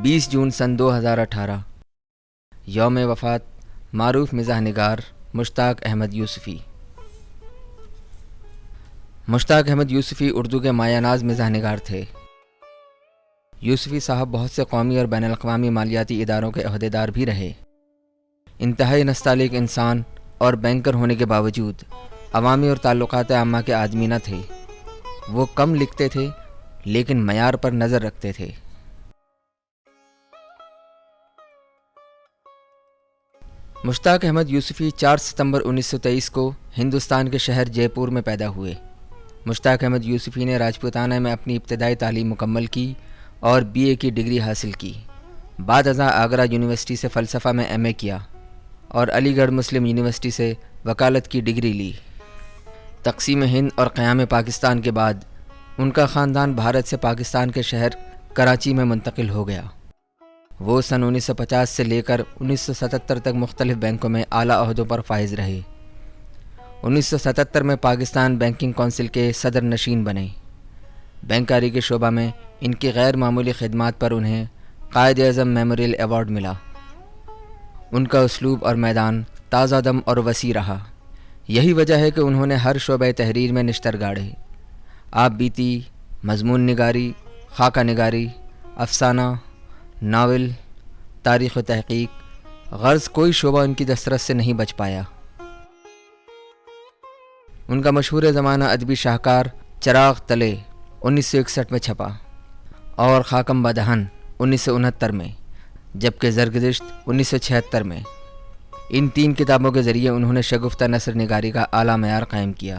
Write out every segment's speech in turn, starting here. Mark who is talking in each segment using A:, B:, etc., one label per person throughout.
A: 20 جون سن 2018 یوم وفات معروف مزاح نگار مشتاق احمد یوسفی۔ مشتاق احمد یوسفی اردو کے مایہ ناز مزاح نگار تھے۔ یوسفی صاحب بہت سے قومی اور بین الاقوامی مالیاتی اداروں کے عہدیدار بھی رہے۔ انتہائی نستعلیق انسان اور بینکر ہونے کے باوجود عوامی اور تعلقات عامہ کے آدمی نہ تھے۔ وہ کم لکھتے تھے لیکن معیار پر نظر رکھتے تھے۔ مشتاق احمد یوسفی 4 ستمبر 1923 کو ہندوستان کے شہر جے پور میں پیدا ہوئے۔ مشتاق احمد یوسفی نے راجپوتانہ میں اپنی ابتدائی تعلیم مکمل کی اور BA کی ڈگری حاصل کی۔ بعد ازاں آگرہ یونیورسٹی سے فلسفہ میں MA کیا اور علی گڑھ مسلم یونیورسٹی سے وکالت کی ڈگری لی۔ تقسیم ہند اور قیام پاکستان کے بعد ان کا خاندان بھارت سے پاکستان کے شہر کراچی میں منتقل ہو گیا۔ وہ سن 1950 سے لے کر 1977 تک مختلف بینکوں میں اعلیٰ عہدوں پر فائز رہے۔ 1977 میں پاکستان بینکنگ کونسل کے صدر نشین بنے۔ بینکاری کے شعبہ میں ان کی غیر معمولی خدمات پر انہیں قائد اعظم میموریل ایوارڈ ملا۔ ان کا اسلوب اور میدان تازہ دم اور وسیع رہا۔ یہی وجہ ہے کہ انہوں نے ہر شعبہ تحریر میں نشتر گاڑے۔ آپ بیتی، مضمون نگاری، خاکہ نگاری، افسانہ، ناول، تاریخ و تحقیق، غرض کوئی شعبہ ان کی دسترس سے نہیں بچ پایا۔ ان کا مشہور زمانہ ادبی شاہکار چراغ تلے 1961 میں چھپا اور خاکم بدہن 1969 میں، جبکہ زرگزشت 1976 میں۔ ان 3 کتابوں کے ذریعے انہوں نے شگفتہ نثر نگاری کا اعلیٰ معیار قائم کیا۔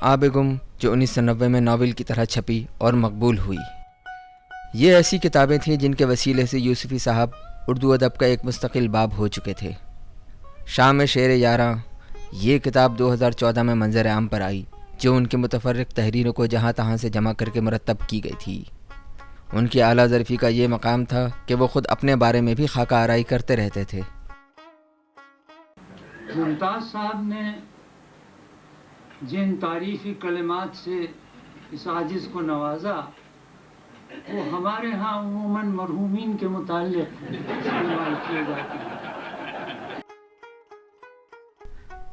A: آب گم جو 1990 میں ناول کی طرح چھپی اور مقبول ہوئی۔ یہ ایسی کتابیں تھیں جن کے وسیلے سے یوسفی صاحب اردو ادب کا ایک مستقل باب ہو چکے تھے۔ شام شعر یاراں یہ کتاب 2014 میں منظر عام پر آئی، جو ان کے متفرق تحریروں کو جہاں تہاں سے جمع کر کے مرتب کی گئی تھی۔ ان کی اعلیٰ ظرفی کا یہ مقام تھا کہ وہ خود اپنے بارے میں بھی خاکہ آرائی کرتے رہتے تھے۔
B: ممتاز صاحب نے جن تعریفی کلمات سے اس عاجز کو نوازا وہ ہمارے ہاں عموماً مرحومین کے متعلق استعمال کیے جاتے ہیں۔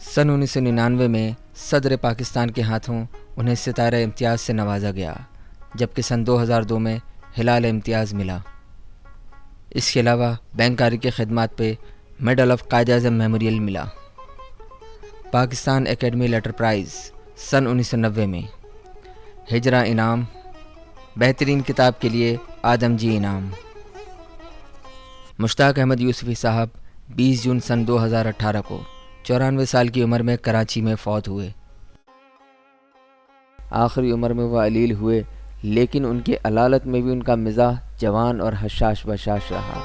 A: سن 1999 میں صدر پاکستان کے ہاتھوں انہیں ستارہ امتیاز سے نوازا گیا، جبکہ سن 2002 میں ہلال امتیاز ملا۔ اس کے علاوہ بینکاری کے خدمات پہ medal of Quaid Azam memorial ملا۔ پاکستان اکیڈمی لیٹر پرائز سن 1990 میں، ہجرا انعام، بہترین کتاب کے لیے آدم جی انعام۔ مشتاق احمد یوسفی صاحب 20 جون سن 2018 کو 94 سال کی عمر میں کراچی میں فوت ہوئے۔ آخری عمر میں وہ علیل ہوئے، لیکن ان کی علالت میں بھی ان کا مزاح جوان اور حشاش بشاش رہا۔